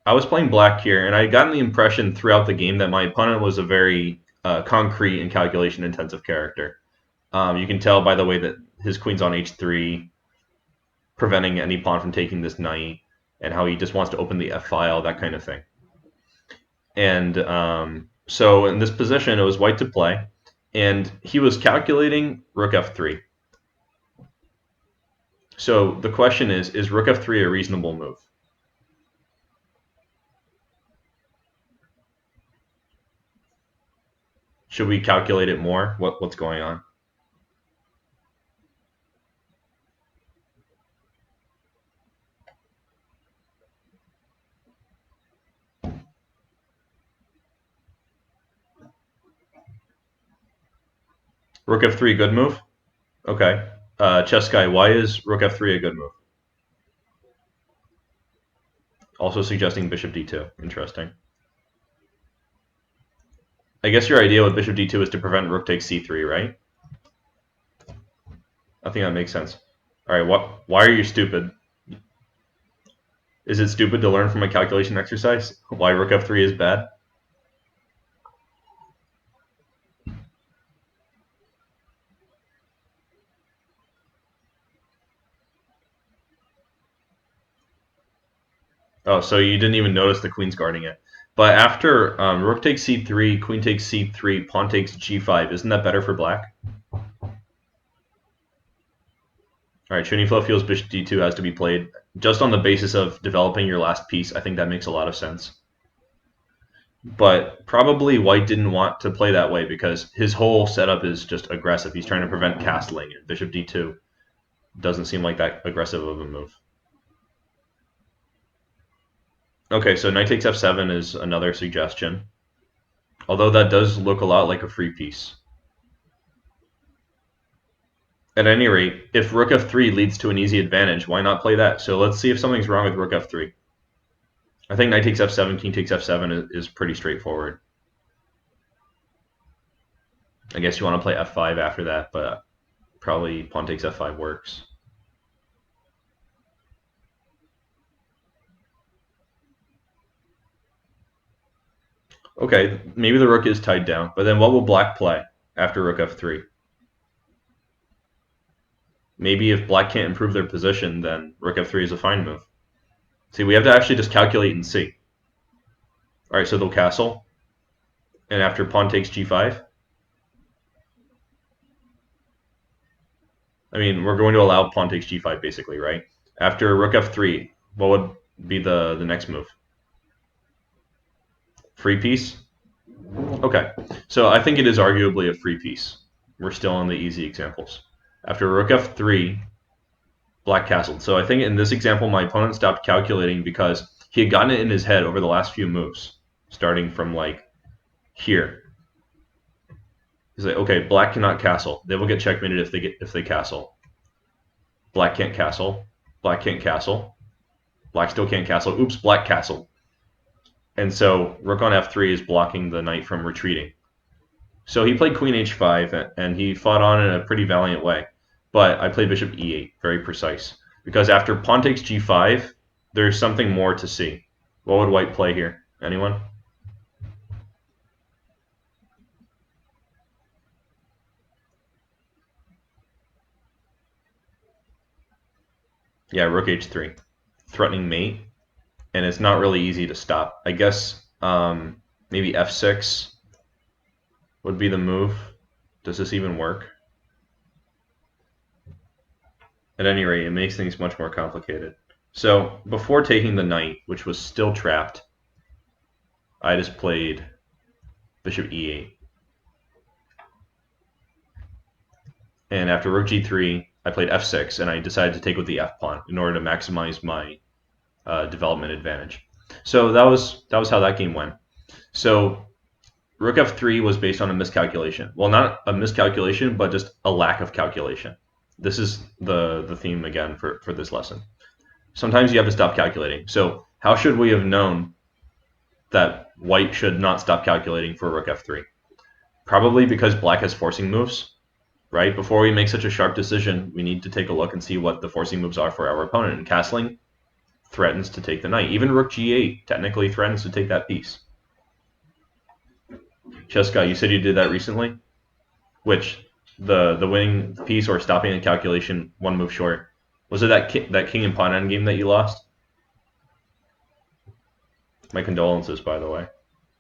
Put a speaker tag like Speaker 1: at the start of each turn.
Speaker 1: I was playing black here, and I had gotten the impression throughout the game that my opponent was a very concrete and calculation-intensive character. You can tell by the way that his queen's on h3, preventing any pawn from taking this knight, and how he just wants to open the f file, that kind of thing. And so in this position, it was white to play, and he was calculating rook f3. So the question is rook f3 a reasonable move? Should we calculate it more? What's going on? Rook f3 good move? Okay. Chess guy, why is rook f3 a good move? Also suggesting bishop d2. Interesting. I guess your idea with bishop d2 is to prevent rook takes c3, right? I think that makes sense. All right, why are you stupid? Is it stupid to learn from a calculation exercise why rook f3 is bad? Oh, so you didn't even notice the queen's guarding it. But after rook takes c3, queen takes c3, pawn takes g5, isn't that better for black? All right, Trini Flow feels bishop d2 has to be played. Just on the basis of developing your last piece, I think that makes a lot of sense. But probably white didn't want to play that way because his whole setup is just aggressive. He's trying to prevent castling, and bishop d2 doesn't seem like that aggressive of a move. Okay, so knight takes f7 is another suggestion. Although that does look a lot like a free piece. At any rate, if rook f3 leads to an easy advantage, why not play that? So let's see if something's wrong with rook f3. I think knight takes f7, king takes f7 is pretty straightforward. I guess you want to play f5 after that, but probably pawn takes f5 works. Okay, maybe the rook is tied down, but then what will black play after rook f3? Maybe if black can't improve their position, then rook f3 is a fine move. See, we have to actually just calculate and see. All right, so they'll castle. And after pawn takes g5? I mean, we're going to allow pawn takes g5 basically, right? After rook f3, what would be the next move? Free piece? Okay, so I think it is arguably a free piece. We're still on the easy examples. After rook f3, black castled. So I think in this example, my opponent stopped calculating because he had gotten it in his head over the last few moves, starting from like here. He's like, okay, black cannot castle. They will get checkmated if they castle. Black can't castle. Black can't castle. Black still can't castle. Oops, black castled. And so rook on f3 is blocking the knight from retreating. So he played queen h5, and he fought on in a pretty valiant way. But I played bishop e8, very precise. Because after pawn takes g5, there's something more to see. What would white play here? Anyone? Yeah, rook h3. Threatening mate. And it's not really easy to stop. I guess maybe f6 would be the move. Does this even work? At any rate, it makes things much more complicated. So before taking the knight, which was still trapped, I just played bishop e8. And after rook g3, I played f6, and I decided to take with the f-pawn in order to maximize my development advantage. So that was how that game went. So rook f3 was based on a miscalculation. Well, not a miscalculation, but just a lack of calculation. This is the theme again for this lesson. Sometimes you have to stop calculating. So how should we have known that white should not stop calculating for rook f3? Probably because black has forcing moves, right? Before we make such a sharp decision, we need to take a look and see what the forcing moves are for our opponent. And castling threatens to take the knight. Even rook g8 technically threatens to take that piece. Cheska, you said you did that recently? Which, the winning piece or stopping the calculation one move short? Was it that king and pawn endgame that you lost? My condolences, by the way.